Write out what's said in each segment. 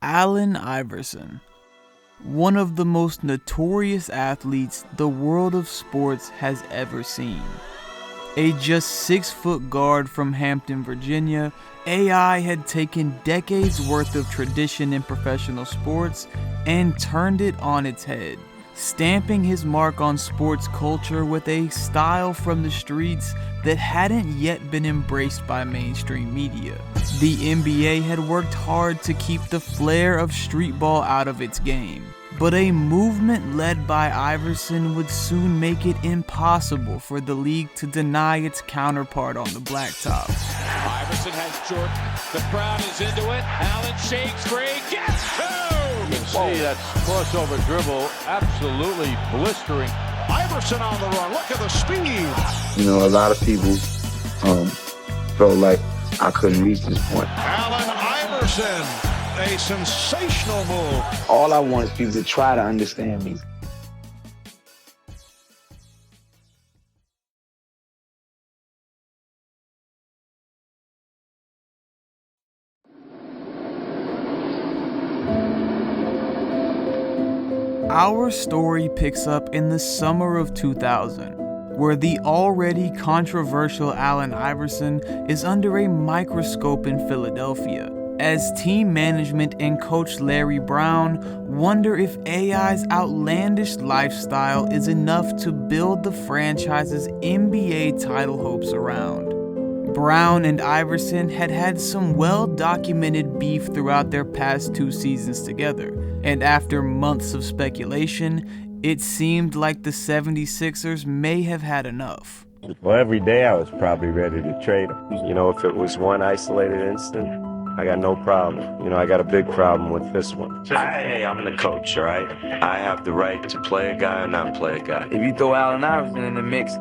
Allen Iverson, one of the most notorious athletes the world of sports has ever seen. A just 6-foot guard from Hampton, Virginia, AI had taken decades worth of tradition in professional sports and turned it on its head, stamping his mark on sports culture with a style from the streets that hadn't yet been embraced by mainstream media. The NBA had worked hard to keep the flair of street ball out of its game, but a movement led by Iverson would soon make it impossible for the league to deny its counterpart on the blacktop. Iverson has Jordan. The crowd is into it. Allen shakes free. Gets two! You can see that crossover dribble absolutely blistering. Iverson on the run. Look at the speed. You know, a lot of people felt like I couldn't reach this point. Allen Iverson, a sensational move. All I want is people to try to understand me. Our story picks up in the summer of 2000, where the already controversial Allen Iverson is under a microscope in Philadelphia, as team management and coach Larry Brown wonder if AI's outlandish lifestyle is enough to build the franchise's NBA title hopes around. Brown and Iverson had had some well-documented beef throughout their past 2 seasons together, and after months of speculation, it seemed like the 76ers may have had enough. Well, every day I was probably ready to trade him. You know, if it was one isolated instant, I got no problem. You know, I got a big problem with this one. Hey, I'm the coach, all right? I have the right to play a guy or not play a guy. If you throw Allen Iverson in the mix,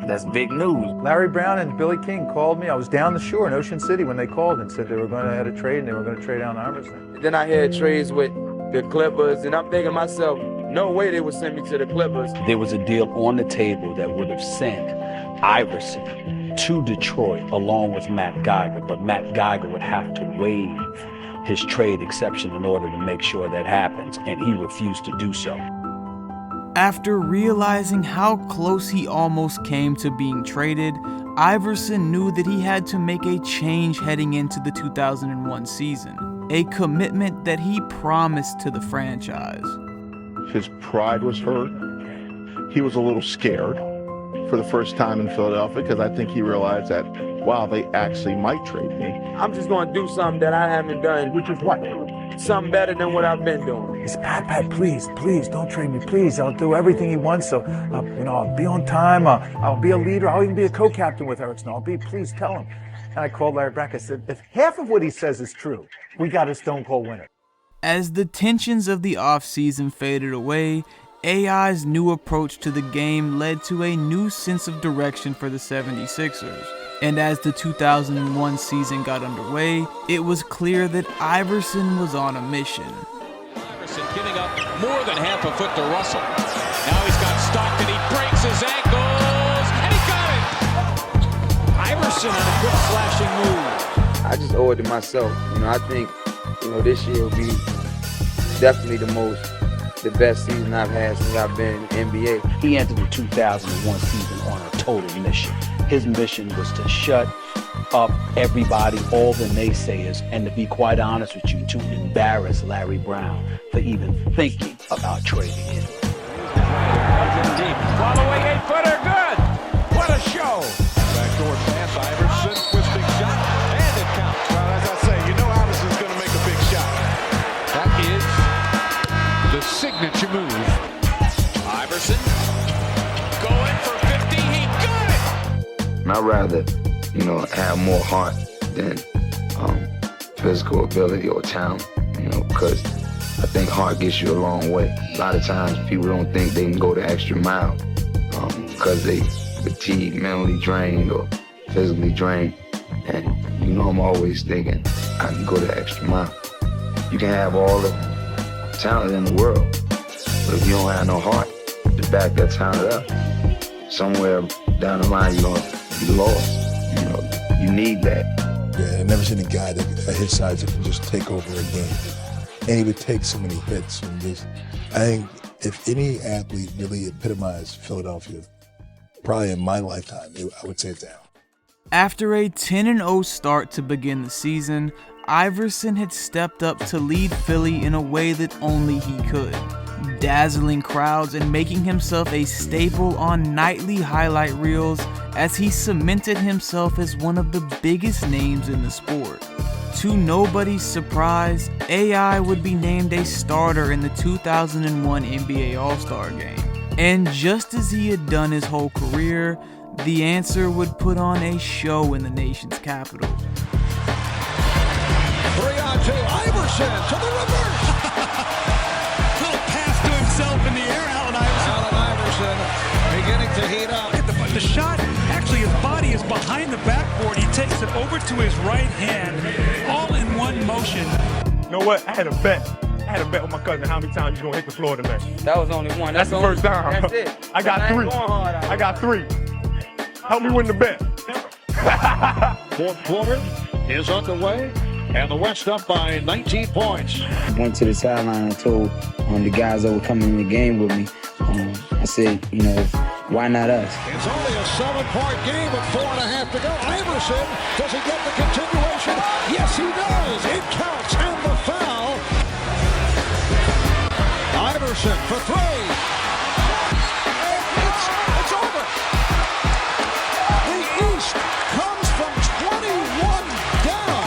that's big news. Larry Brown and Billy King called me. I was down the shore in Ocean City when they called and said they were going to have a trade and they were going to trade Allen Iverson. Then I had trades with the Clippers, and I'm thinking to myself, no way they would send me to the Clippers. There was a deal on the table that would have sent Iverson to Detroit along with Matt Geiger, but Matt Geiger would have to waive his trade exception in order to make sure that happens, and he refused to do so. After realizing how close he almost came to being traded, Iverson knew that he had to make a change heading into the 2001 season, a commitment that he promised to the franchise. His pride was hurt. He was a little scared for the first time in Philadelphia because I think he realized that, wow, they actually might trade me. I'm just going to do something that I haven't done. Which is what? Something better than what I've been doing. He said, Pat, please, don't trade me, please. I'll do everything he wants. So, I'll be on time. I'll be a leader. I'll even be a co-captain with Erickson. Please tell him. And I called Larry Brack. I said, if half of what he says is true, we got a stone cold winner. As the tensions of the offseason faded away, AI's new approach to the game led to a new sense of direction for the 76ers. And as the 2001 season got underway, it was clear that Iverson was on a mission. Iverson giving up more than half a foot to Russell. Now he's got Stockton, he breaks his ankles, and he got it! Iverson on a good slashing move. I just owe it to myself. I think, this year will be definitely the best season I've had since I've been in the NBA. He entered the 2001 season on a total mission. His mission was to shut up everybody, all the naysayers, and to be quite honest with you, to embarrass Larry Brown for even thinking about trading him. Deep, following 8-footer, good! What a show! Backdoor pass, Iverson, twisting shot, and it counts. Well, as I say, Iverson's going to make a big shot. That is the signature move. Iverson going for 50, he got it! I'd rather, have more heart than physical ability or talent, because I think heart gets you a long way. A lot of times people don't think they can go the extra mile because they fatigued, mentally drained, or physically drained. And I'm always thinking I can go the extra mile. You can have all the talent in the world, but if you don't have no heart to back that talent up, somewhere down the line you're going to be lost. You need that. Yeah, I've never seen a guy that at his size that can just take over a game. and he would take so many hits. And just, I think if any athlete really epitomized Philadelphia, probably in my lifetime, I would say it's Allen. After a 10-0 start to begin the season, Iverson had stepped up to lead Philly in a way that only he could, dazzling crowds and making himself a staple on nightly highlight reels as he cemented himself as one of the biggest names in the sport. To nobody's surprise, AI would be named a starter in the 2001 NBA All-Star Game. And just as he had done his whole career, the answer would put on a show in the nation's capital. 3-on-2, Iverson to the reverse. Little pass to himself in the air, Allen Iverson. Beginning to heat up. The shot, actually his body is behind the backboard. He takes it over to his right hand, all in one motion. You know what? I had a bet with my cousin how many times you gonna hit the floor today. That was only one. That's the first time. That's it. I got three. I got three. Help me win the bet. Fourth quarter is underway, and the West up by 19 points. I went to the sideline and told the guys that were coming in the game with me, I said, why not us? It's only a 7-point game with 4.5 to go. Iverson, does he get the continuation? Yes, he does. It counts, and the foul. Iverson for three. It's over. The East comes from 21 down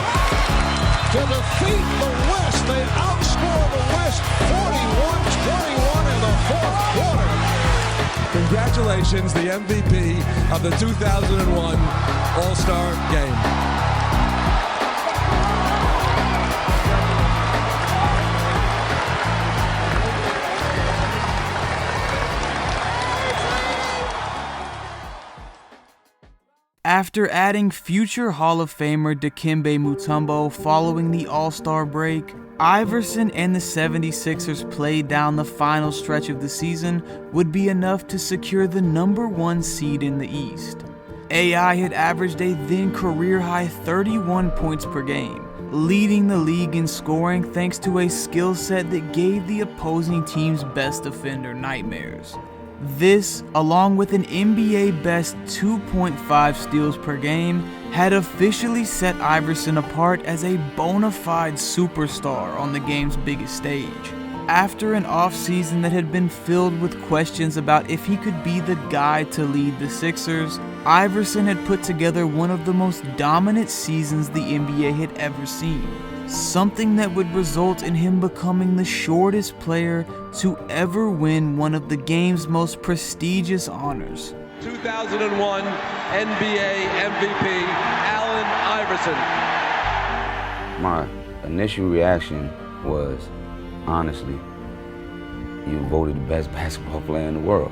to defeat the West. They outscore the West 41-21 in the fourth quarter. Congratulations, the MVP of the 2001 All-Star Game. After adding future Hall of Famer Dikembe Mutombo following the All-Star break, Iverson and the 76ers played down the final stretch of the season would be enough to secure the #1 seed in the East. AI had averaged a then career-high 31 points per game, leading the league in scoring thanks to a skill set that gave the opposing team's best defender nightmares. This, along with an NBA best 2.5 steals per game, had officially set Iverson apart as a bona fide superstar on the game's biggest stage. After an offseason that had been filled with questions about if he could be the guy to lead the Sixers, Iverson had put together one of the most dominant seasons the NBA had ever seen. Something that would result in him becoming the shortest player to ever win one of the game's most prestigious honors. 2001 NBA MVP, Allen Iverson. My initial reaction was, honestly, you voted the best basketball player in the world.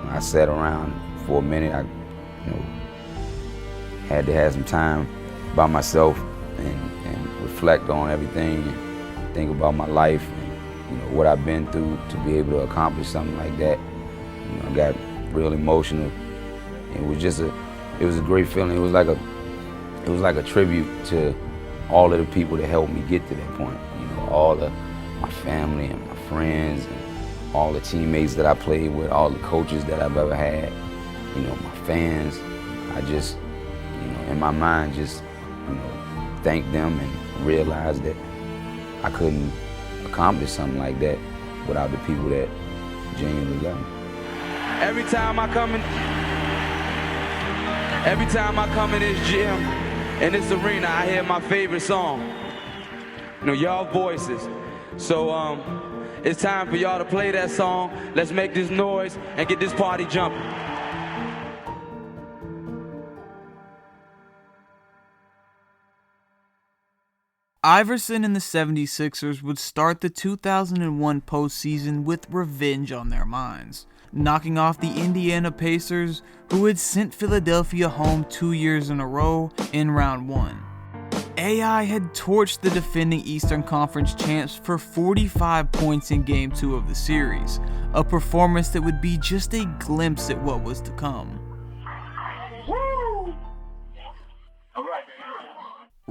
I sat around for a minute. I had to have some time by myself and reflect on everything and think about my life and what I've been through to be able to accomplish something like that. I got real emotional. It was a great feeling. It was like a tribute to all of the people that helped me get to that point. My family and my friends and all the teammates that I played with, all the coaches that I've ever had, my fans. I just, in my mind, just, thank them and realize that I couldn't accomplish something like that without the people that genuinely love me. Every time I come in this gym, in this arena, I hear my favorite song. Y'all voices. So it's time for y'all to play that song. Let's make this noise and get this party jumping. Iverson and the 76ers would start the 2001 postseason with revenge on their minds, knocking off the Indiana Pacers, who had sent Philadelphia home 2 years in a row in round 1. AI had torched the defending Eastern Conference champs for 45 points in Game 2 of the series, a performance that would be just a glimpse at what was to come.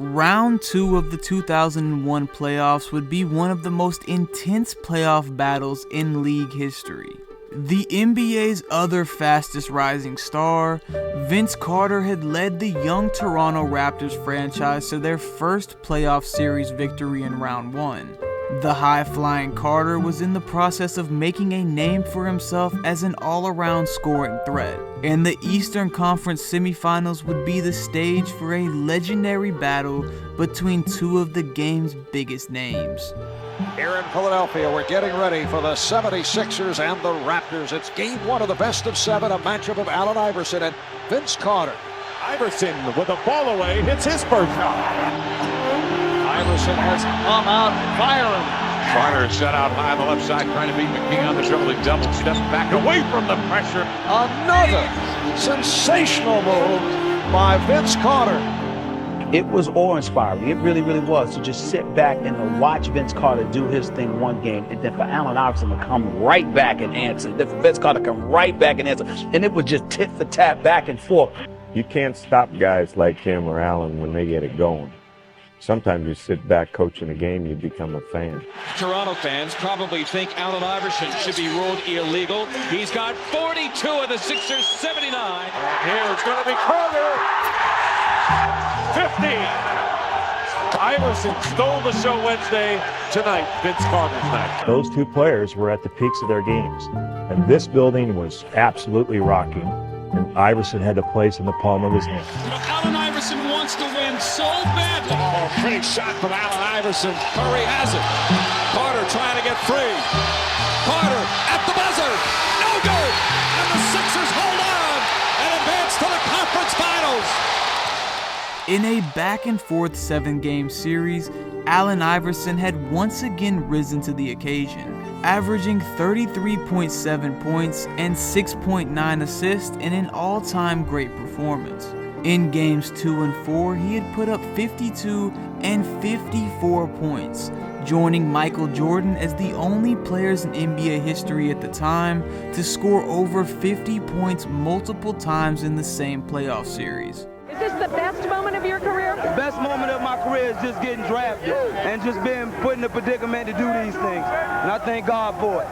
Round 2 of the 2001 playoffs would be one of the most intense playoff battles in league history. The NBA's other fastest rising star, Vince Carter, had led the young Toronto Raptors franchise to their first playoff series victory in round 1. The high-flying Carter was in the process of making a name for himself as an all-around scoring threat, and the Eastern Conference semifinals would be the stage for a legendary battle between two of the game's biggest names. Here in Philadelphia, we're getting ready for the 76ers and the Raptors. It's game 1 of the best of 7, a matchup of Allen Iverson and Vince Carter. Iverson with the ball away, hits his first shot. Iverson has come out firing. Carter set out high on the left side, trying to beat McKee on the dribble. He doubles, steps back away from the pressure. Another sensational move by Vince Carter. It was awe-inspiring. It really, really was, to just sit back and to watch Vince Carter do his thing one game, and then for Allen Iverson to come right back and answer. Then for Vince Carter to come right back and answer. And it was just tit for tat, back and forth. You can't stop guys like him or Allen when they get it going. Sometimes you sit back coaching a game, you become a fan. Toronto fans probably think Allen Iverson should be ruled illegal. He's got 42 of the Sixers' 79. And here it's going to be Carter. 50. Iverson stole the show Wednesday. Tonight, Vince Carter's night. Those two players were at the peaks of their games, and this building was absolutely rocking, and Iverson had the place in the palm of his hand. Allen Iverson wants to win so badly. Oh, pretty shot from Allen Iverson. Curry has it. Carter trying to get free. Carter at the buzzer. No good. And the Sixers hold on and advance to the conference finals. In a back-and-forth 7-game series, Allen Iverson had once again risen to the occasion, averaging 33.7 points and 6.9 assists in an all-time great performance. In games 2 and 4, he had put up 52 and 54 points, joining Michael Jordan as the only players in NBA history at the time to score over 50 points multiple times in the same playoff series. Is this the best moment of your career? The best moment of my career is just getting drafted and just being put in a predicament to do these things. And I thank God for it.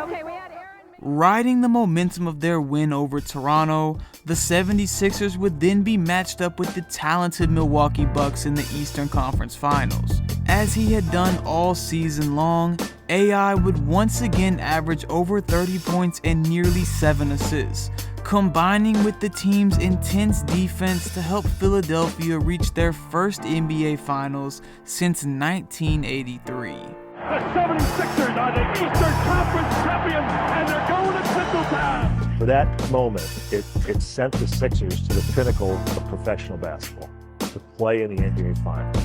Okay, we had Aaron. Riding the momentum of their win over Toronto, the 76ers would then be matched up with the talented Milwaukee Bucks in the Eastern Conference Finals. As he had done all season long, AI would once again average over 30 points and nearly 7 assists, combining with the team's intense defense to help Philadelphia reach their first NBA Finals since 1983. The 76ers are the Eastern Conference champions, and they're going to Tinseltown. For that moment, it sent the Sixers to the pinnacle of professional basketball, to play in the NBA Finals.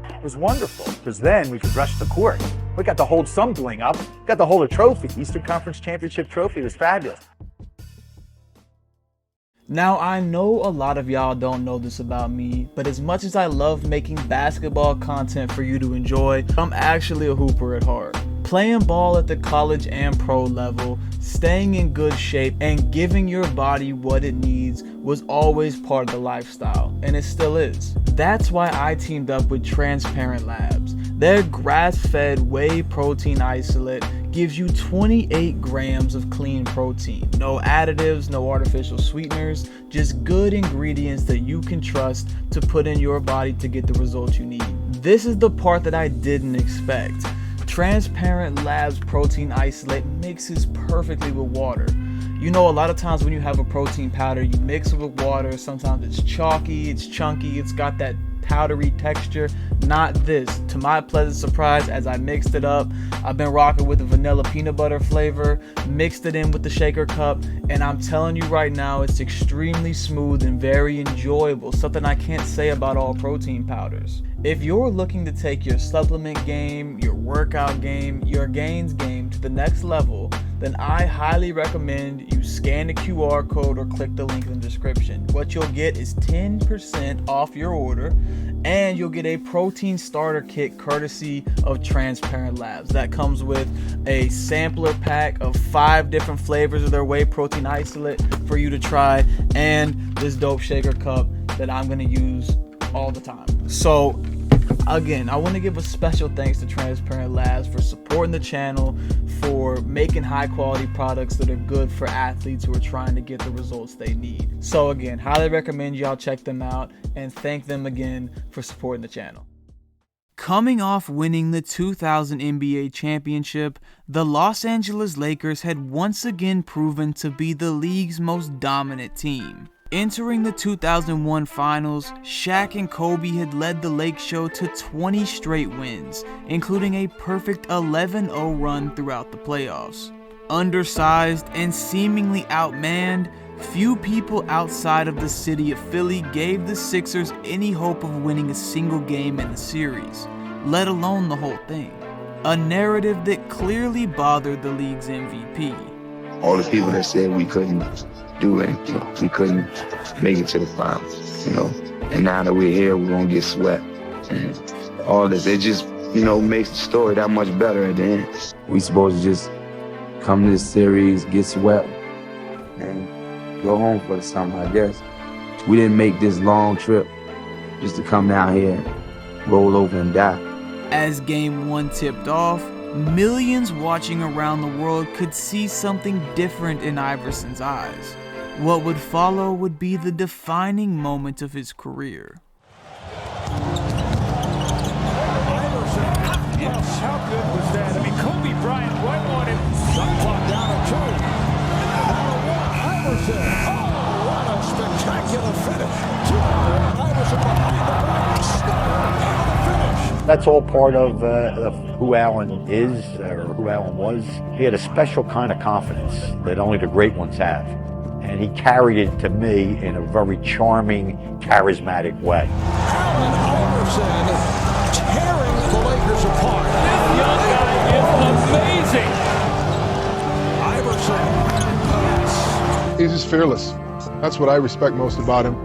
It was wonderful, because then we could rush the court. We got to hold some bling up, got to hold a trophy. Eastern Conference Championship trophy was fabulous. Now, I know a lot of y'all don't know this about me, but as much as I love making basketball content for you to enjoy, I'm actually a hooper at heart. Playing ball at the college and pro level, staying in good shape, and giving your body what it needs was always part of the lifestyle, and it still is. That's why I teamed up with Transparent Labs. Their grass-fed whey protein isolate gives you 28 grams of clean protein. No additives, no artificial sweeteners, just good ingredients that you can trust to put in your body to get the results you need. This is the part that I didn't expect. Transparent Labs protein isolate mixes perfectly with water. You know, a lot of times when you have a protein powder, you mix it with water. Sometimes it's chalky, it's chunky, it's got that powdery texture. Not this. To my pleasant surprise, as I mixed it up, I've been rocking with the vanilla peanut butter flavor, mixed it in with the shaker cup, and I'm telling you right now, it's extremely smooth and very enjoyable, something I can't say about all protein powders. If you're looking to take your supplement game, your workout game, your gains game to the next level, then I highly recommend you scan the QR code or click the link in the description. What you'll get is 10% off your order, and you'll get a protein starter kit courtesy of Transparent Labs. That comes with a sampler pack of 5 different flavors of their whey protein isolate for you to try, and this dope shaker cup that I'm gonna use all the time. So again, I want to give a special thanks to Transparent Labs for supporting the channel, for making high quality products that are good for athletes who are trying to get the results they need. So again, highly recommend y'all check them out, and thank them again for supporting the channel. Coming off winning the 2000 NBA championship, the Los Angeles Lakers had once again proven to be the league's most dominant team. Entering the 2001 finals, Shaq and Kobe had led the Lake Show to 20 straight wins, including a perfect 11-0 run throughout the playoffs. Undersized and seemingly outmanned, few people outside of the city of Philly gave the Sixers any hope of winning a single game in the series, let alone the whole thing. A narrative that clearly bothered the league's MVP. All the people that said we couldn't do it, we couldn't make it to the finals, and now that we're here, we're gonna get swept. And all this, it just, makes the story that much better at the end. We supposed to just come to this series, get swept, and go home for the summer, I guess. We didn't make this long trip just to come down here, roll over and die. As Game 1 tipped off, millions watching around the world could see something different in Iverson's eyes. What would follow would be the defining moment of his career. Iverson, yes, how good was that? I mean, Kobe Bryant right on it. Shot clock down to 2. Iverson, oh, what a spectacular finish. 2-1, Iverson behind the back, stunner, the finish. That's all part of who Allen is, or who Allen was. He had a special kind of confidence that only the great ones have. And he carried it to me in a very charming, charismatic way. Allen Iverson tearing the Lakers apart. This young guy is amazing. Iverson, yes. He's just fearless. That's what I respect most about him.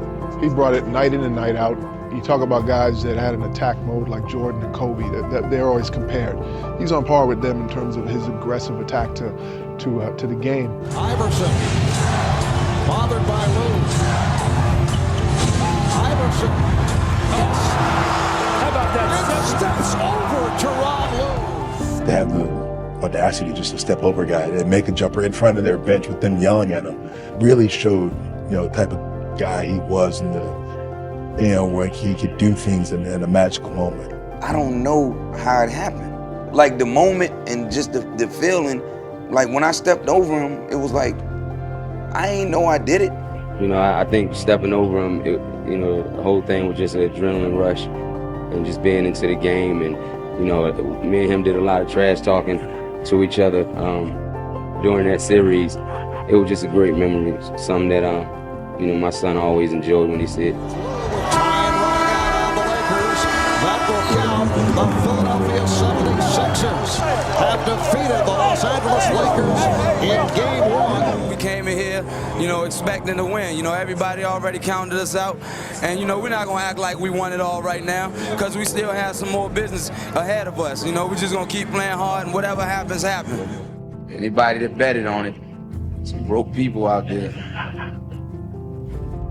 He brought it night in and night out. You talk about guys that had an attack mode like Jordan and Kobe, that they're always compared. He's on par with them in terms of his aggressive attack to the game. Iverson, bothered by Lou. Iverson, yes. How about that? And steps over to Rob Lou. They have the audacity just to step over a guy and make a jumper in front of their bench with them yelling at him. Really showed, the type of guy he was in the, where he could do things in a magical moment. I don't know how it happened. Like the moment and just the feeling, like when I stepped over him, it was like, I ain't know I did it. I think stepping over him, the whole thing was just an adrenaline rush and just being into the game. And, me and him did a lot of trash talking to each other during that series. It was just a great memory, something that, my son always enjoyed when he said. The Philadelphia 76ers have defeated the Los Angeles Lakers in Game 1. We came in here, expecting to win. Everybody already counted us out. And, we're not going to act like we won it all right now because we still have some more business ahead of us. We're just going to keep playing hard and whatever happens, happens. Anybody that betted on it, some broke people out there.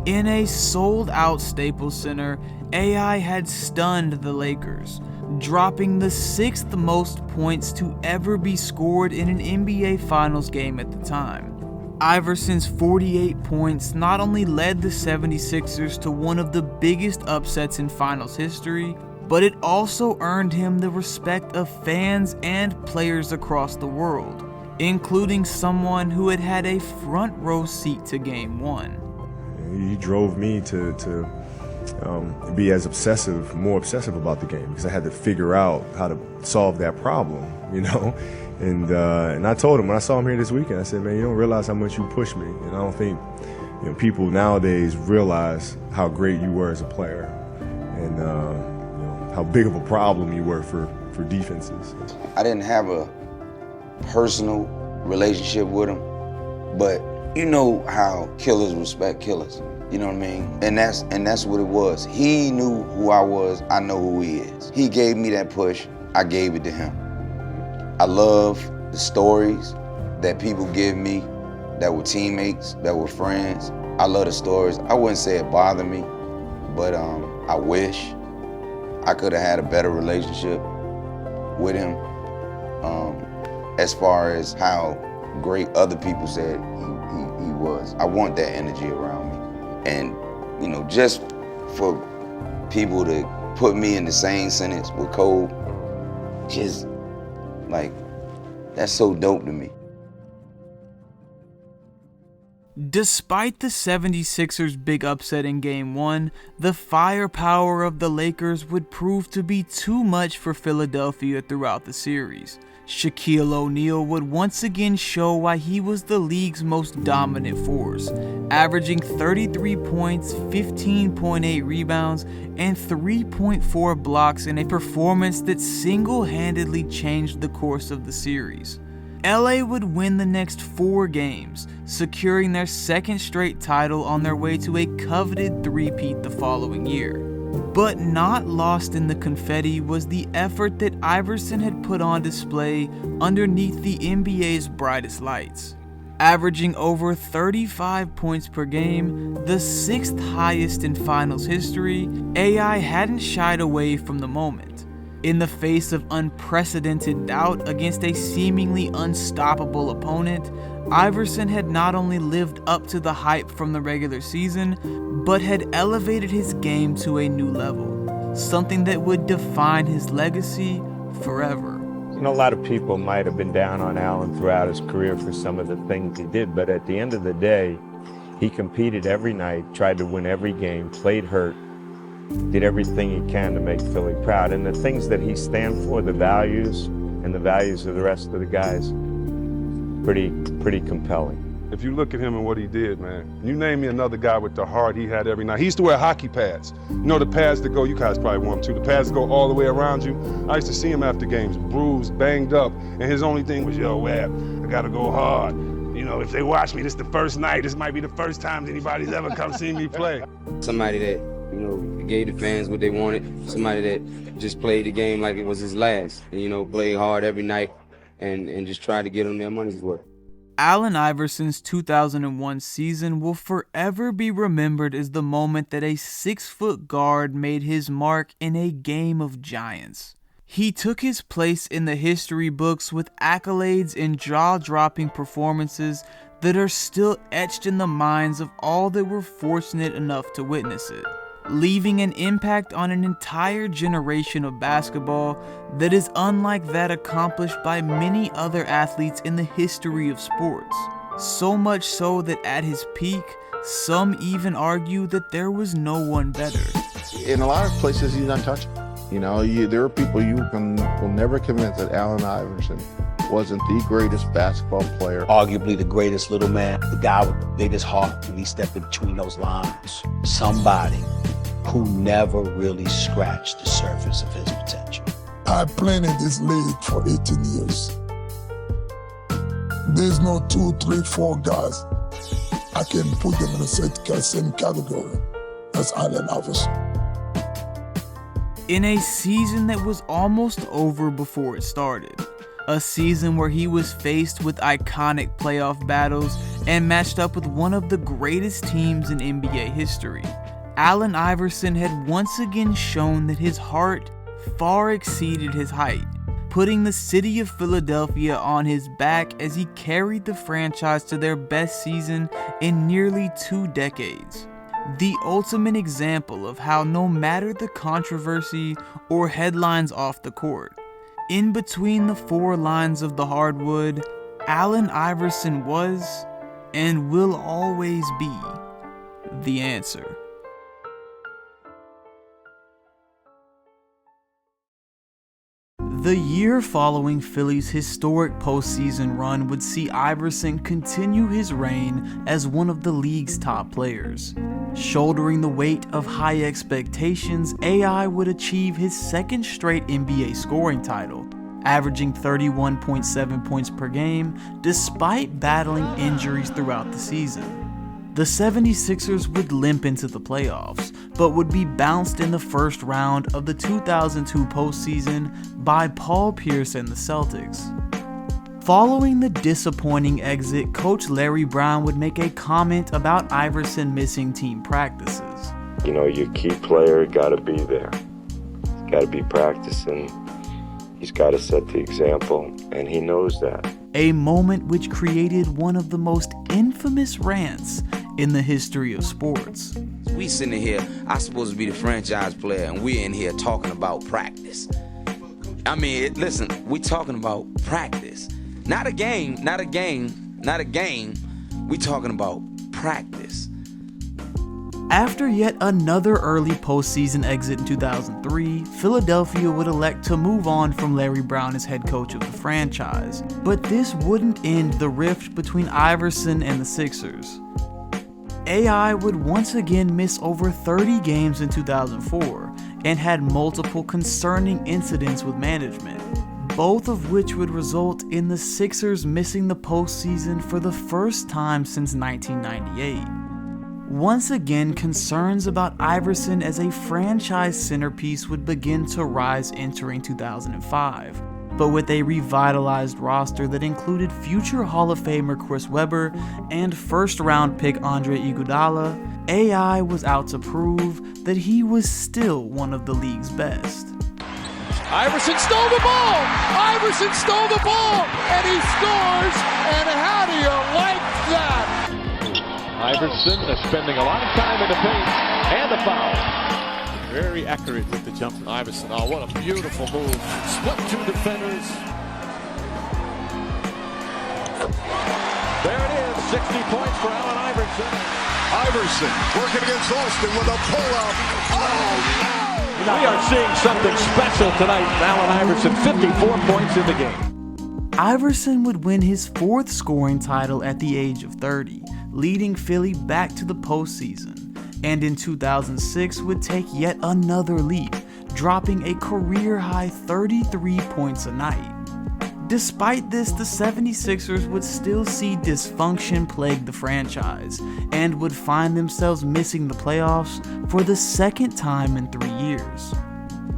In a sold-out Staples Center, AI had stunned the Lakers, dropping the 6th most points to ever be scored in an NBA Finals game at the time. Iverson's 48 points not only led the 76ers to one of the biggest upsets in Finals history, but it also earned him the respect of fans and players across the world, including someone who had had a front row seat to Game 1. He drove me to be as more obsessive about the game because I had to figure out how to solve that problem, And I told him when I saw him here this weekend, I said, man, you don't realize how much you push me. And I don't think people nowadays realize how great you were as a player and how big of a problem you were for defenses. I didn't have a personal relationship with him, but you know how killers respect killers. You know what I mean? And that's what it was. He knew who I was, I know who he is. He gave me that push, I gave it to him. I love the stories that people give me that were teammates, that were friends. I love the stories. I wouldn't say it bothered me, but I wish I could have had a better relationship with him as far as how great other people said he was. I want that energy around me. And, you know, just for people to put me in the same sentence with Kobe, just like, that's so dope to me. Despite the 76ers' big upset in Game 1, the firepower of the Lakers would prove to be too much for Philadelphia throughout the series. Shaquille O'Neal would once again show why he was the league's most dominant force, averaging 33 points, 15.8 rebounds, and 3.4 blocks in a performance that single-handedly changed the course of the series. LA would win the next 4 games, securing their second straight title on their way to a coveted three-peat the following year. But not lost in the confetti was the effort that Iverson had put on display underneath the NBA's brightest lights. Averaging over 35 points per game, the 6th highest in finals history, AI hadn't shied away from the moment. In the face of unprecedented doubt against a seemingly unstoppable opponent, Iverson had not only lived up to the hype from the regular season, but had elevated his game to a new level, something that would define his legacy forever. You know, a lot of people might have been down on Allen throughout his career for some of the things he did, but at the end of the day, he competed every night, tried to win every game, played hurt, did everything he can to make Philly proud. And the things that he stands for, the values, and the values of the rest of the guys, pretty compelling. If you look at him and what he did, man, you name me another guy with the heart he had every night. He used to wear hockey pads. You know the pads that go, you guys probably wore them too, the pads that go all the way around you. I used to see him after games, bruised, banged up, and his only thing was, yo, Wab, I gotta go hard. You know, if they watch me, this is the first night, this might be the first time anybody's ever come see me play. Somebody that, you know, gave the fans what they wanted, somebody that just played the game like it was his last, and, you know, played hard every night and just tried to get them their money's worth. Allen Iverson's 2001 season will forever be remembered as the moment that a 6-foot guard made his mark in a game of giants. He took his place in the history books with accolades and jaw-dropping performances that are still etched in the minds of all that were fortunate enough to witness it, leaving an impact on an entire generation of basketball that is unlike that accomplished by many other athletes in the history of sports. So much so that at his peak, some even argue that there was no one better. In a lot of places, he's untouchable. You know, there are people will never convince that Allen Iverson wasn't the greatest basketball player. Arguably the greatest little man, the guy with the biggest heart when he stepped in between those lines. Somebody who never really scratched the surface of his potential. I played in this league for 18 years. There's no 2, 3, 4 guys I can put them in the same category as Allen Iverson. In a season that was almost over before it started, a season where he was faced with iconic playoff battles and matched up with one of the greatest teams in NBA history, Allen Iverson had once again shown that his heart far exceeded his height, putting the city of Philadelphia on his back as he carried the franchise to their best season in nearly 2 decades. The ultimate example of how no matter the controversy or headlines off the court, in between the 4 lines of the hardwood, Allen Iverson was and will always be the answer. The year following Philly's historic postseason run would see Iverson continue his reign as one of the league's top players. Shouldering the weight of high expectations, AI would achieve his second straight NBA scoring title, averaging 31.7 points per game despite battling injuries throughout the season. The 76ers would limp into the playoffs, but would be bounced in the first round of the 2002 postseason by Paul Pierce and the Celtics. Following the disappointing exit, Coach Larry Brown would make a comment about Iverson missing team practices. You know, your key player got to be there. He's got to be practicing. He's got to set the example, and he knows that. A moment which created one of the most infamous rants in the history of sports. We sitting here, I'm supposed to be the franchise player, and we're in here talking about practice. I mean, listen, we talking about practice. Not a game. We talking about practice. After yet another early postseason exit in 2003, Philadelphia would elect to move on from Larry Brown as head coach of the franchise. But this wouldn't end the rift between Iverson and the Sixers. AI would once again miss over 30 games in 2004 and had multiple concerning incidents with management, both of which would result in the Sixers missing the postseason for the first time since 1998. Once again, concerns about Iverson as a franchise centerpiece would begin to rise entering 2005. But with a revitalized roster that included future Hall of Famer Chris Webber and first-round pick Andre Iguodala, AI was out to prove that he was still one of the league's best. Iverson stole the ball! Iverson stole the ball! And he scores! And how do you like that? Iverson spending a lot of time in the paint, and a foul. Very accurate with the jump from Iverson. Oh, what a beautiful move. Split two defenders. There it is, 60 points for Allen Iverson. Iverson working against Austin with a pull-up. Oh, no! We are seeing something special tonight from Allen Iverson, 54 points in the game. Iverson would win his fourth scoring title at the age of 30, leading Philly back to the postseason, and in 2006 would take yet another leap, dropping a career-high 33 points a night. Despite this, the 76ers would still see dysfunction plague the franchise, and would find themselves missing the playoffs for the second time in 3 years.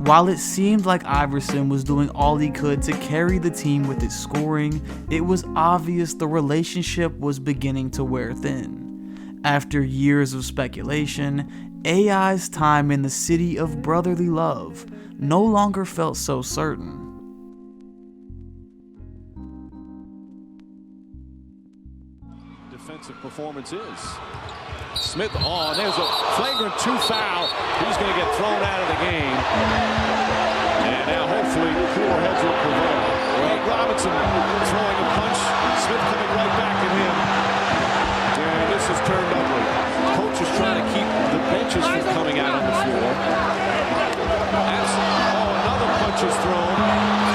While it seemed like Iverson was doing all he could to carry the team with his scoring, it was obvious the relationship was beginning to wear thin. After years of speculation, AI's time in the city of brotherly love no longer felt so certain. Defensive performance is. Smith on, there's a flagrant 2 foul. He's going to get thrown out of the game. And now hopefully cooler heads will prevail. Wade Robinson throwing a punch. Smith coming right back at him. And this is turned ugly. Coach is trying to keep the benches from coming out on the floor. Another punch is thrown.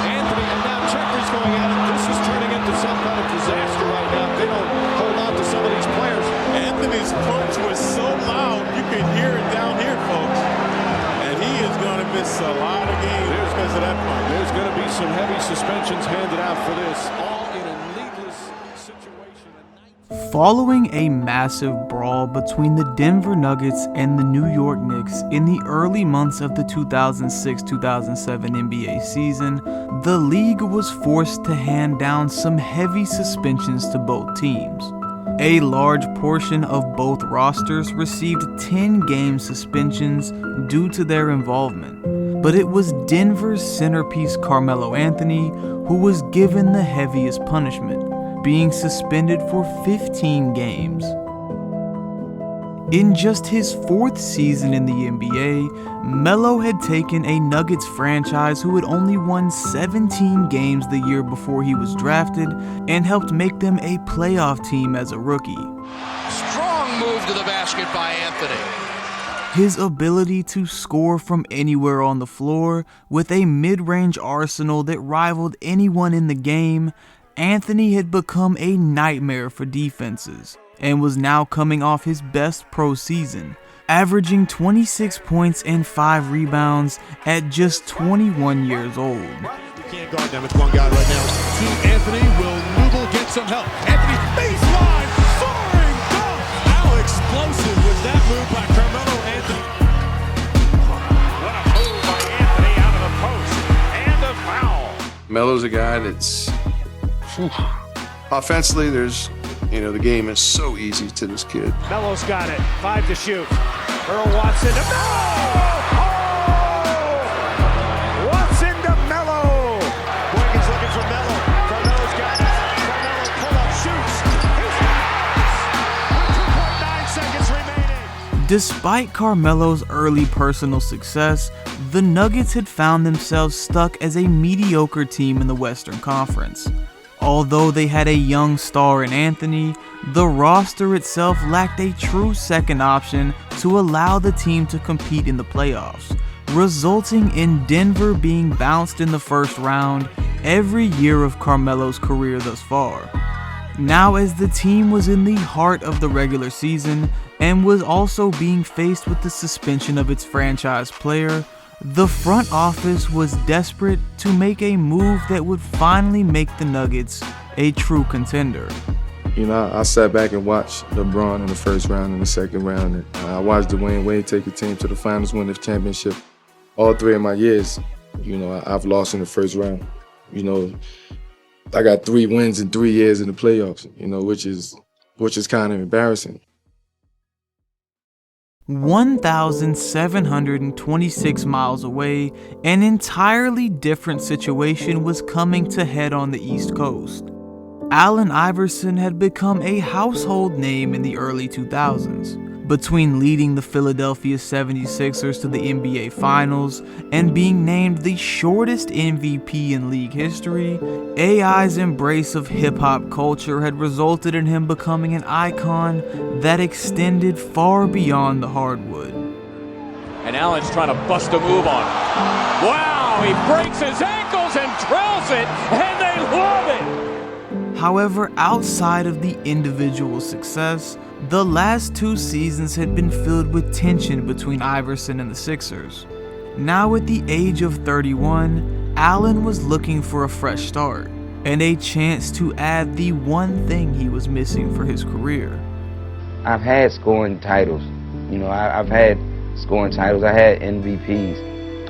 Anthony, and now Jeffrey's going at it. This is turning into some kind of disaster right now. They don't hold on to some of these players. Anthony's punch was so loud, you can hear it down here, folks. And he is going to miss a lot of games because of that punch. There's going to be some heavy suspensions handed out for this, all in a needless situation. Following a massive brawl between the Denver Nuggets and the New York Knicks in the early months of the 2006-2007 NBA season, the league was forced to hand down some heavy suspensions to both teams. A large portion of both rosters received 10-game suspensions due to their involvement, but it was Denver's centerpiece Carmelo Anthony who was given the heaviest punishment, being suspended for 15 games. In just his 4th season in the NBA, Melo had taken a Nuggets franchise who had only won 17 games the year before he was drafted and helped make them a playoff team as a rookie. Strong move to the basket by Anthony. His ability to score from anywhere on the floor with a mid-range arsenal that rivaled anyone in the game, Anthony had become a nightmare for defenses and was now coming off his best pro season, averaging 26 points and 5 rebounds at just 21 years old. You can't guard them, it's one guy right now. To Anthony, will Newell get some help? Anthony, baseline, soaring dunk! How explosive was that move by Carmelo Anthony? What a move by Anthony out of the post, and a foul. Melo's a guy that's, offensively, the game is so easy to this kid. Melo's got it, 5 to shoot. Earl Watson to Melo! Oh! Watson to Melo! Wiggins looking for Melo. Carmelo's got it. Carmelo pull up, shoots. He's 2.9 seconds remaining. Despite Carmelo's early personal success, the Nuggets had found themselves stuck as a mediocre team in the Western Conference. Although they had a young star in Anthony, the roster itself lacked a true second option to allow the team to compete in the playoffs, resulting in Denver being bounced in the first round every year of Carmelo's career thus far. Now, as the team was in the heart of the regular season and was also being faced with the suspension of its franchise player, the front office was desperate to make a move that would finally make the Nuggets a true contender. You know, I sat back and watched LeBron in the first round and the second round, and I watched Dwayne Wade take the team to the finals, win the championship. All 3 of my years, you know, I've lost in the first round. You know, I got 3 wins in 3 years in the playoffs, you know, which is kind of embarrassing. 1,726 miles away, an entirely different situation was coming to head on the East Coast. Allen Iverson had become a household name in the early 2000s. Between leading the Philadelphia 76ers to the NBA Finals and being named the shortest MVP in league history, AI's embrace of hip-hop culture had resulted in him becoming an icon that extended far beyond the hardwood. And Allen's trying to bust a move on him. Wow, he breaks his ankles and drills it, and they love it! However, outside of the individual success, the last 2 seasons had been filled with tension between Iverson and the Sixers. Now at the age of 31, Allen was looking for a fresh start and a chance to add the one thing he was missing for his career. I've had scoring titles. You know, I've had scoring titles. I had MVPs.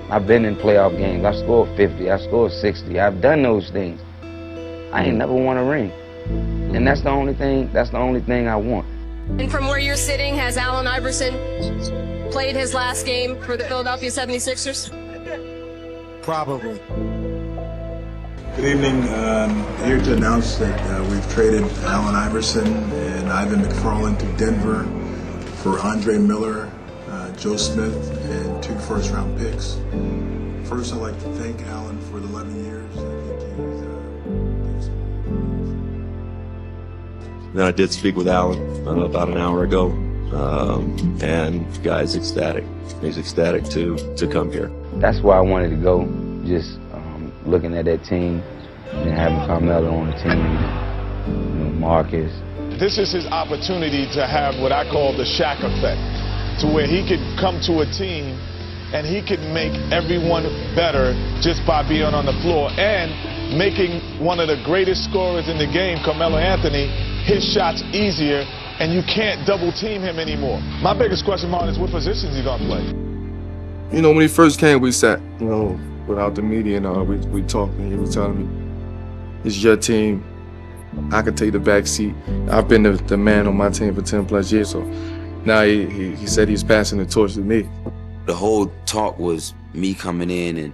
I've been in playoff games. I've scored 50. I've scored 60. I've done those things. I ain't never won a ring. And that's the only thing I want. And from where you're sitting, has Allen Iverson played his last game for the Philadelphia 76ers? Probably. Good evening. Here to announce that we've traded Allen Iverson and Ivan McFarland to Denver for Andre Miller, Joe Smith, and 2 first-round picks. First, I'd like to thank Allen for the 11 years. Then I did speak with Alan about an hour ago, and the guy's ecstatic. He's ecstatic to come here. That's why I wanted to go, just looking at that team and having Carmelo on the team, you know, Marcus. This is his opportunity to have what I call the Shaq effect, to where he could come to a team and he could make everyone better just by being on the floor and making one of the greatest scorers in the game, Carmelo Anthony, his shots easier, and you can't double team him anymore. My biggest question, Martin, is what position is he gonna play? You know, when he first came, we sat, you know, without the media and all, we talked, and he was telling me, it's your team. I could take the back seat. I've been the man on my team for 10 plus years, so now he said he's passing the torch to me. The whole talk was me coming in and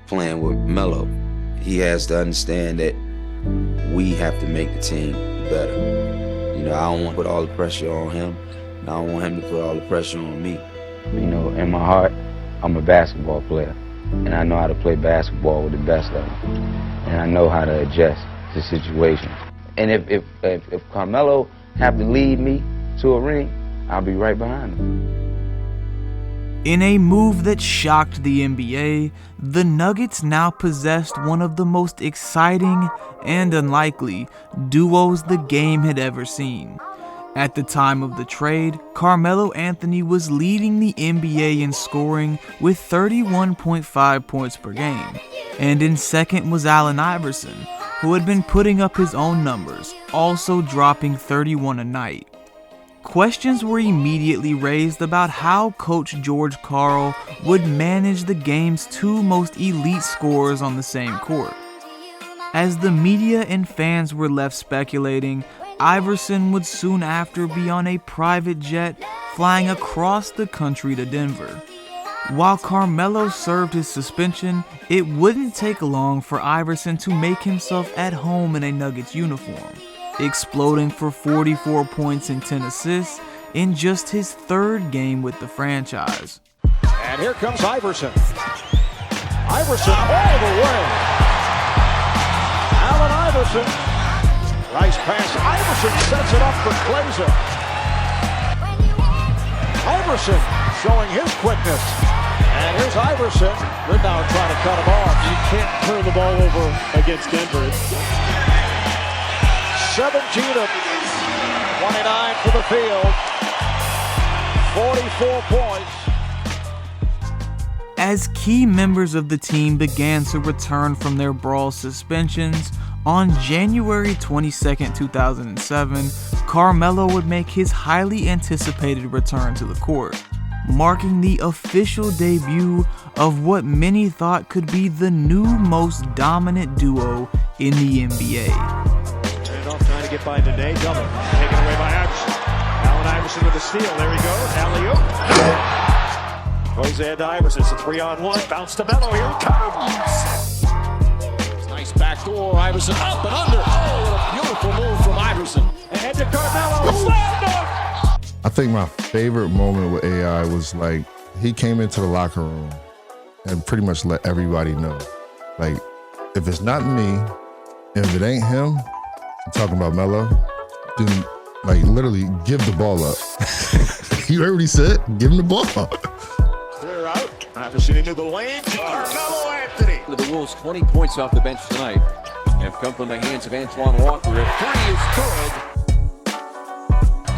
playing with Melo. He has to understand that we have to make the team better. You know, I don't want to put all the pressure on him, and I don't want him to put all the pressure on me. You know, in my heart, I'm a basketball player, and I know how to play basketball with the best of them, and I know how to adjust to situations. And if Carmelo have to lead me to a ring, I'll be right behind him. In a move that shocked the NBA, the Nuggets now possessed one of the most exciting and unlikely duos the game had ever seen. At the time of the trade, Carmelo Anthony was leading the NBA in scoring with 31.5 points per game, and in second was Allen Iverson, who had been putting up his own numbers, also dropping 31 a night. Questions were immediately raised about how Coach George Karl would manage the game's 2 most elite scorers on the same court. As the media and fans were left speculating, Iverson would soon after be on a private jet flying across the country to Denver. While Carmelo served his suspension, it wouldn't take long for Iverson to make himself at home in a Nuggets uniform, exploding for 44 points and 10 assists in just his third game with the franchise. And here comes Iverson. Iverson all the way. Allen Iverson. Nice pass. Iverson sets it up for Glazer. Iverson showing his quickness. And here's Iverson. They're now trying to cut him off. You can't turn the ball over against Denver. 17 of 29 for the field. 44 points. As key members of the team began to return from their brawl suspensions, on January 22, 2007, Carmelo would make his highly anticipated return to the court, marking the official debut of what many thought could be the new most dominant duo in the NBA. Randolph trying to get by Nene, double, taken away by Iverson. Allen Iverson with the steal, there we go, alley-oop. Goes ahead to Iverson, it's a 3-on-1, bounce to Melo, here it comes. Nice backdoor, Iverson up and under. Oh, what a beautiful move from Iverson. Ahead to Carmelo, slam dunk! I think my favorite moment with AI was like, he came into the locker room and pretty much let everybody know, like, if it's not me, and if it ain't him, I'm talking about Melo, then like literally give the ball up. You heard what he said? Give him the ball. Clear out. Iverson into the lane. Carmelo Anthony. The Wolves 20 points off the bench tonight have come from the hands of Antoine Walker. A three is good.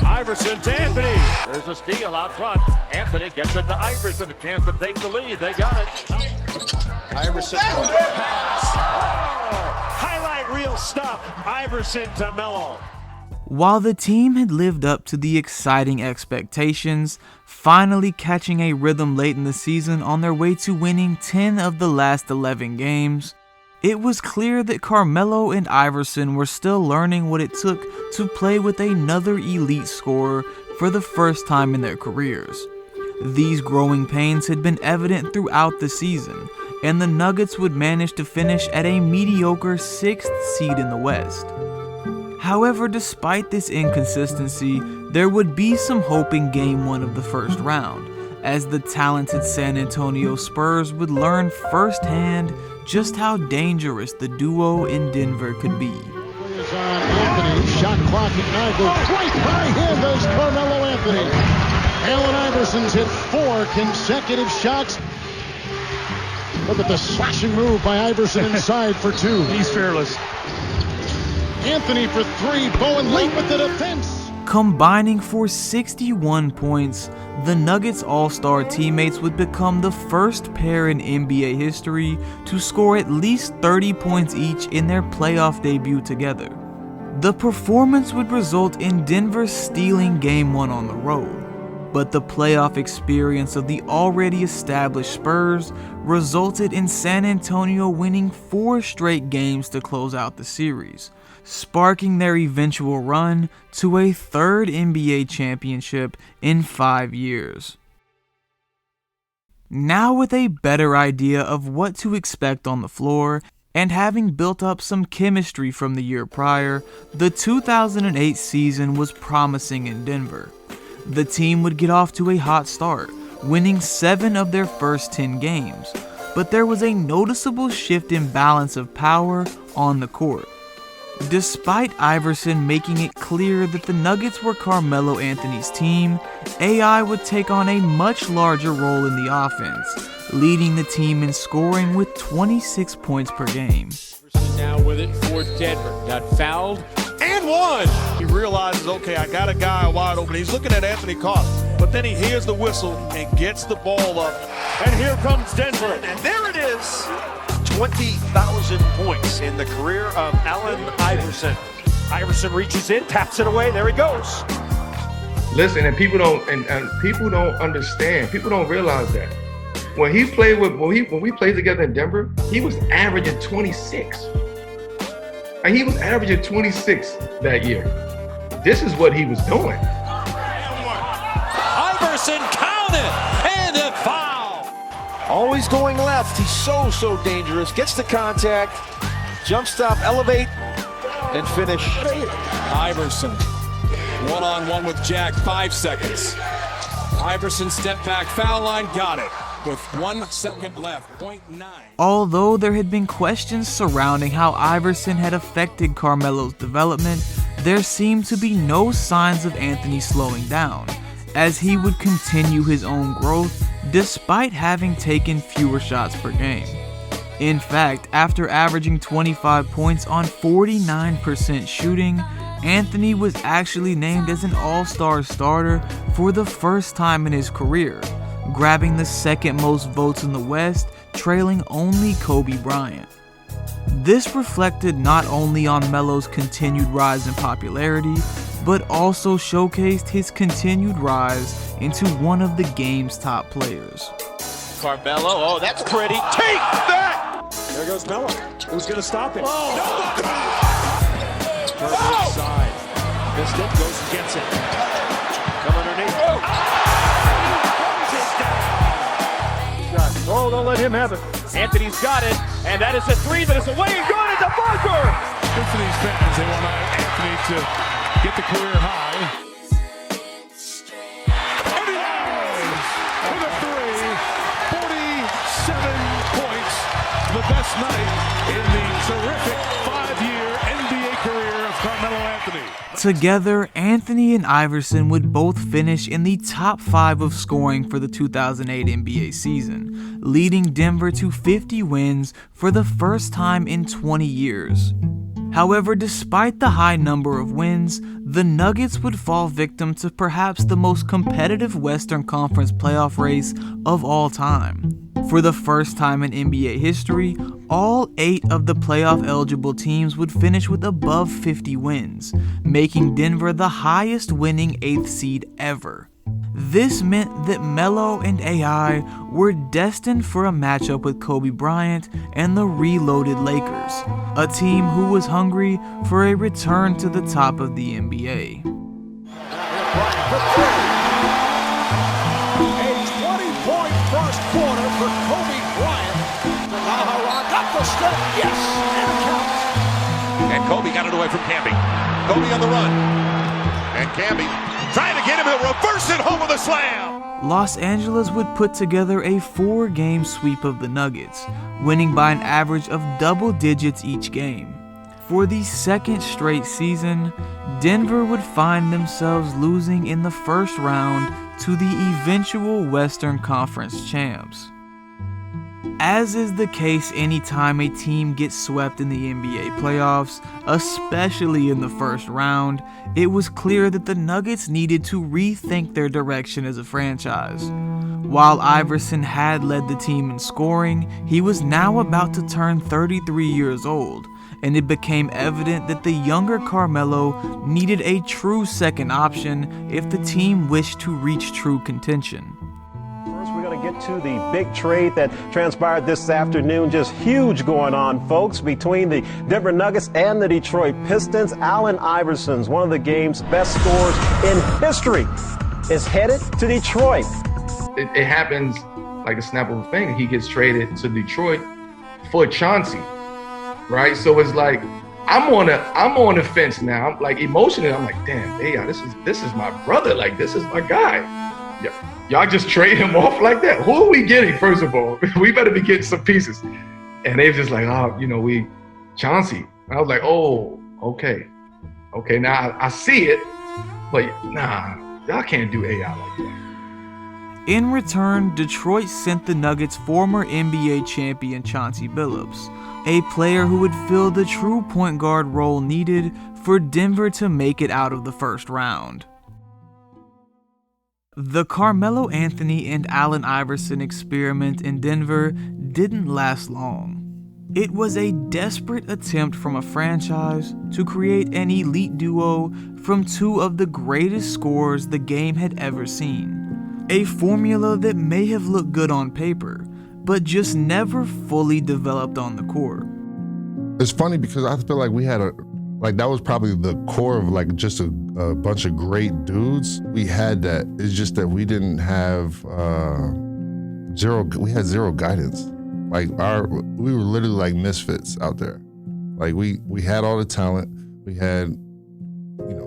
Iverson to Anthony. There's a steal out front. Anthony gets it to Iverson. A chance to take the lead. They got it. Iverson. Pass. Oh, highlight reel stuff. Iverson to Melo. While the team had lived up to the exciting expectations, finally catching a rhythm late in the season on their way to winning 10 of the last 11 games, it was clear that Carmelo and Iverson were still learning what it took to play with another elite scorer for the first time in their careers. These growing pains had been evident throughout the season, and the Nuggets would manage to finish at a mediocre 6th seed in the West. However, despite this inconsistency, there would be some hope in Game 1 of the first round, as the talented San Antonio Spurs would learn firsthand just how dangerous the duo in Denver could be. Anthony, shot clock at 9, goes right by him goes Carmelo Anthony. Allen Iverson's hit 4 consecutive shots. Look at the slashing move by Iverson inside for 2. He's fearless. Anthony for 3, Bowen late with the defense. Combining for 61 points, the Nuggets All-Star teammates would become the first pair in NBA history to score at least 30 points each in their playoff debut together. The performance would result in Denver stealing Game 1 on the road, but the playoff experience of the already established Spurs resulted in San Antonio winning 4 straight games to close out the series, sparking their eventual run to a 3rd NBA championship in 5 years. Now with a better idea of what to expect on the floor, and having built up some chemistry from the year prior, the 2008 season was promising in Denver. The team would get off to a hot start, winning 7 of their first 10 games, but there was a noticeable shift in balance of power on the court. Despite Iverson making it clear that the Nuggets were Carmelo Anthony's team, AI would take on a much larger role in the offense, leading the team in scoring with 26 points per game. Now with it for Denver. Got fouled and one. He realizes, okay, I got a guy wide open. He's looking at Anthony Cobb, but then he hears the whistle and gets the ball up. And here comes Denver. And there it is. 20,000 points in the career of Allen Iverson. Iverson reaches in, taps it away. There he goes. Listen, and people don't understand. People don't realize that when we played together in Denver, he was averaging 26, and he was averaging 26 that year. This is what he was doing. Iverson, count it, and a foul. Always going left. He's so dangerous. Gets the contact, jump stop, elevate, and finish. Iverson, one-on-one with Jack, 5 seconds. Iverson step back, foul line, got it. With 1 second left, 0.9. Although there had been questions surrounding how Iverson had affected Carmelo's development, there seemed to be no signs of Anthony slowing down, as he would continue his own growth despite having taken fewer shots per game. In fact, after averaging 25 points on 49% shooting, Anthony was actually named as an all-star starter for the first time in his career, grabbing the second most votes in the West, trailing only Kobe Bryant. This reflected not only on Melo's continued rise in popularity, but also showcased his continued rise into one of the game's top players. Carmelo, oh, that's pretty. Take that! There goes Melo. Who's going to stop him? Side. Missed it, goes and gets it. Come underneath. Oh, don't let him have it. Anthony's got it, and that is a three that is away and good at the buzzer. Good for these fans. They want Anthony to get the career high. And he is with a three. 47 points. The best night in the terrific 5-year NBA career of Carmelo Anthony. Together, Anthony and Iverson would both finish in the top 5 of scoring for the 2008 NBA season, leading Denver to 50 wins for the first time in 20 years. However, despite the high number of wins, the Nuggets would fall victim to perhaps the most competitive Western Conference playoff race of all time. For the first time in NBA history, all 8 of the playoff-eligible teams would finish with above 50 wins, making Denver the highest winning 8th seed ever. This meant that Melo and AI were destined for a matchup with Kobe Bryant and the reloaded Lakers, a team who was hungry for a return to the top of the NBA. First quarter for Kobe Bryant. Got the step, yes, and Kobe got it away from Camby. Kobe on the run, and Camby trying to get him. He'll reverse it home with a slam. Los Angeles would put together a 4-game sweep of the Nuggets, winning by an average of double digits each game. For the second straight season, Denver would find themselves losing in the first round to the eventual Western Conference champs. As is the case anytime a team gets swept in the NBA playoffs, especially in the first round, it was clear that the Nuggets needed to rethink their direction as a franchise. While Iverson had led the team in scoring, he was now about to turn 33 years old, and it became evident that the younger Carmelo needed a true second option if the team wished to reach true contention. First, we're going to get to the big trade that transpired this afternoon. Just huge going on, folks, between the Denver Nuggets and the Detroit Pistons. Allen Iverson, one of the game's best scorers in history, is headed to Detroit. It happens like a snap of a finger. He gets traded to Detroit for Chauncey. Right, so it's like I'm on the fence now. I'm like emotionally, I'm like, damn, hey, this is my brother. Like, this is my guy. Yeah, y'all just trade him off like that. Who are we getting? First of all, we better be getting some pieces. And they just like, oh, we Chauncey. And I was like, oh, okay. Now I see it, but nah, y'all can't do AI like that. In return, Detroit sent the Nuggets' former NBA champion Chauncey Billups, a player who would fill the true point guard role needed for Denver to make it out of the first round. The Carmelo Anthony and Allen Iverson experiment in Denver didn't last long. It was a desperate attempt from a franchise to create an elite duo from 2 of the greatest scorers the game had ever seen. A formula that may have looked good on paper, but just never fully developed on the court. It's funny because I feel like we had Like, that was probably the core of like just a bunch of great dudes. We had that. It's just that we didn't have we had zero guidance. Like we were literally like misfits out there. Like we had all the talent. We had,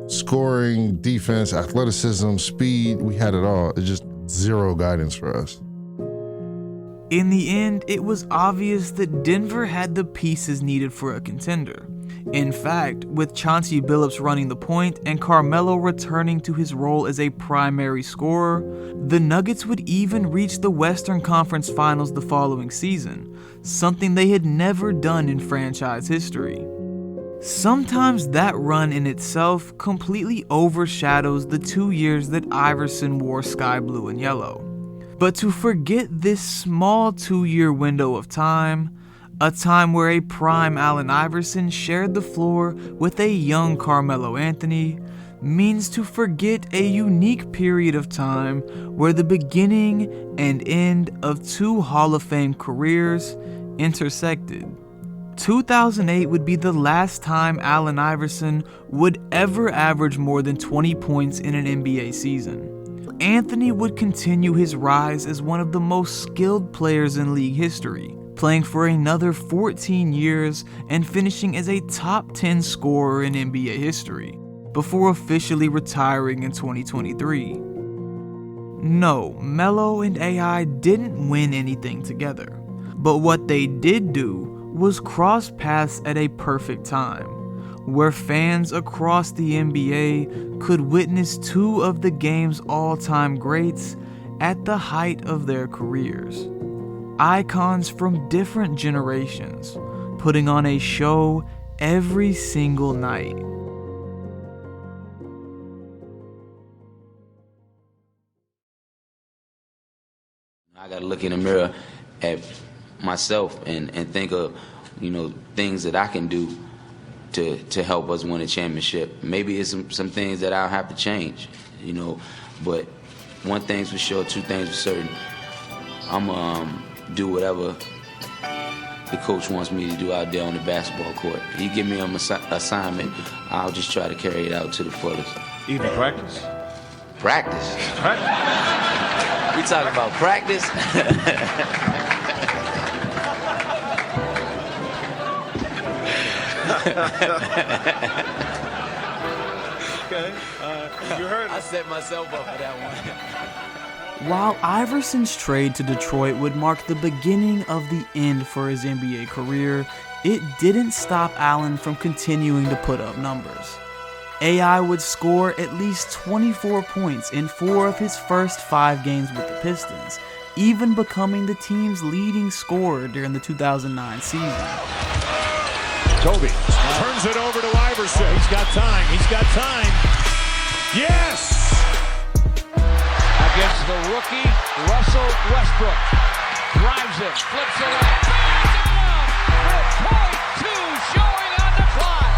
scoring, defense, athleticism, speed. We had it all. It's just zero guidance for us. In the end, it was obvious that Denver had the pieces needed for a contender. In fact, with Chauncey Billups running the point and Carmelo returning to his role as a primary scorer, the Nuggets would even reach the Western Conference Finals the following season, something they had never done in franchise history. Sometimes that run in itself completely overshadows the 2 years that Iverson wore sky blue and yellow. But to forget this small 2-year window of time, a time where a prime Allen Iverson shared the floor with a young Carmelo Anthony, means to forget a unique period of time where the beginning and end of 2 Hall of Fame careers intersected. 2008 would be the last time Allen Iverson would ever average more than 20 points in an NBA season. Anthony would continue his rise as one of the most skilled players in league history, playing for another 14 years and finishing as a top 10 scorer in NBA history, before officially retiring in 2023. No, Melo and AI didn't win anything together, but what they did do was cross paths at a perfect time, where fans across the NBA could witness 2 of the game's all-time greats at the height of their careers. Icons from different generations, putting on a show every single night. I gotta look in the mirror at myself and think of, things that I can do to help us win a championship. Maybe it's some things that I'll have to change, but one thing's for sure, 2 things for certain. I'm do whatever the coach wants me to do out there on the basketball court. He give me an assignment, I'll just try to carry it out to the fullest. Even practice? Practice? We talking about practice? Okay, you heard it. I set myself up for that one. While Iverson's trade to Detroit would mark the beginning of the end for his NBA career, it didn't stop Allen from continuing to put up numbers. AI would score at least 24 points in 4 of his first 5 games with the Pistons, even becoming the team's leading scorer during the 2009 season. Kobe turns it over to Iverson. He's got time. Yes! Against the rookie, Russell Westbrook. Drives it, flips it up. With .2 showing on the clock.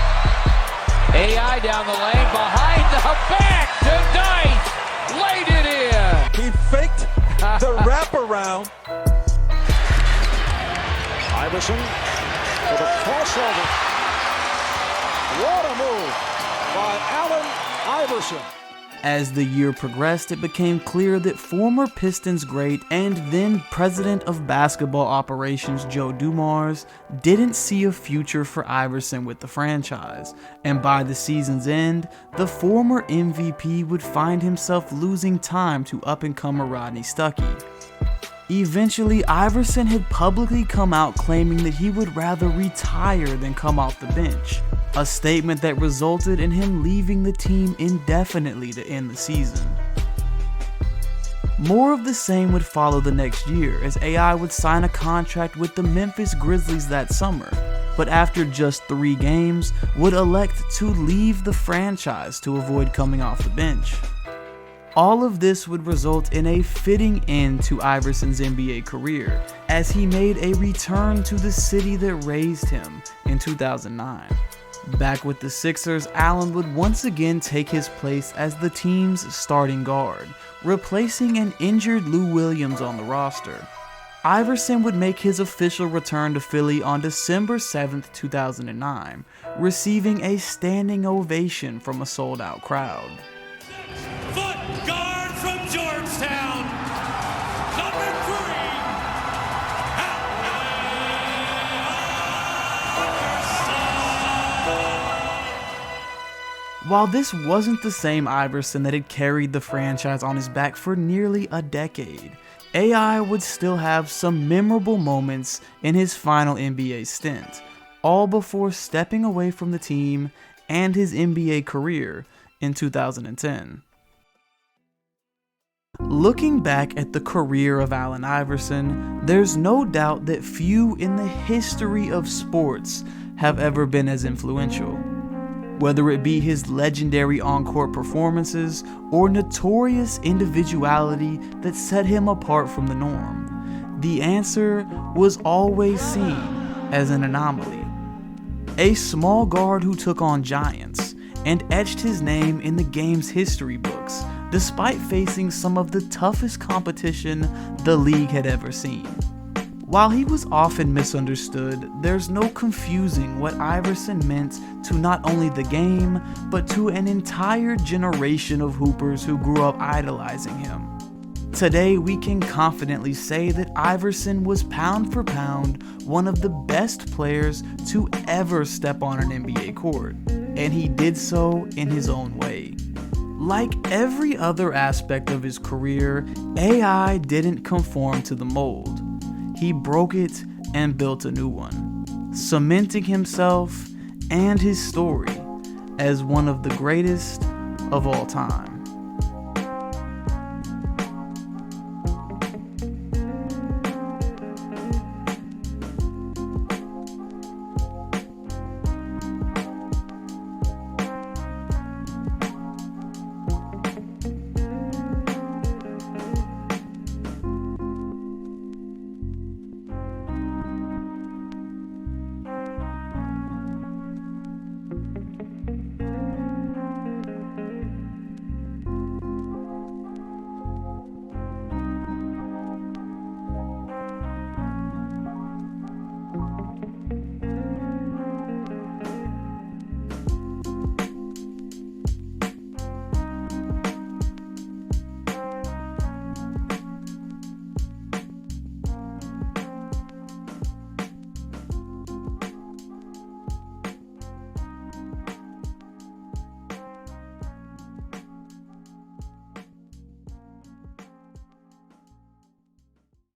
AI down the lane, behind the back to Dice. Laid it in. He faked the wraparound. Iverson for the crossover. What a move by Allen Iverson. As the year progressed, it became clear that former Pistons great and then president of basketball operations Joe Dumars didn't see a future for Iverson with the franchise, and by the season's end, the former MVP would find himself losing time to up-and-comer Rodney Stuckey. Eventually, Iverson had publicly come out claiming that he would rather retire than come off the bench, a statement that resulted in him leaving the team indefinitely to end the season. More of the same would follow the next year, as AI would sign a contract with the Memphis Grizzlies that summer, but after just 3 games, would elect to leave the franchise to avoid coming off the bench. All of this would result in a fitting end to Iverson's NBA career, as he made a return to the city that raised him in 2009. Back with the Sixers, Allen would once again take his place as the team's starting guard, replacing an injured Lou Williams on the roster. Iverson would make his official return to Philly on December 7th, 2009, receiving a standing ovation from a sold-out crowd. Foot guard from Georgetown, number 3, While this wasn't the same Iverson that had carried the franchise on his back for nearly a decade, AI would still have some memorable moments in his final NBA stint, all before stepping away from the team and his NBA career in 2010. Looking back at the career of Allen Iverson, there's no doubt that few in the history of sports have ever been as influential. Whether it be his legendary on-court performances or notorious individuality that set him apart from the norm, the answer was always seen as an anomaly. A small guard who took on giants and etched his name in the game's history books, despite facing some of the toughest competition the league had ever seen. While he was often misunderstood, there's no confusing what Iverson meant to not only the game, but to an entire generation of hoopers who grew up idolizing him. Today, we can confidently say that Iverson was pound for pound one of the best players to ever step on an NBA court, and he did so in his own way. Like every other aspect of his career, AI didn't conform to the mold. He broke it and built a new one, cementing himself and his story as one of the greatest of all time.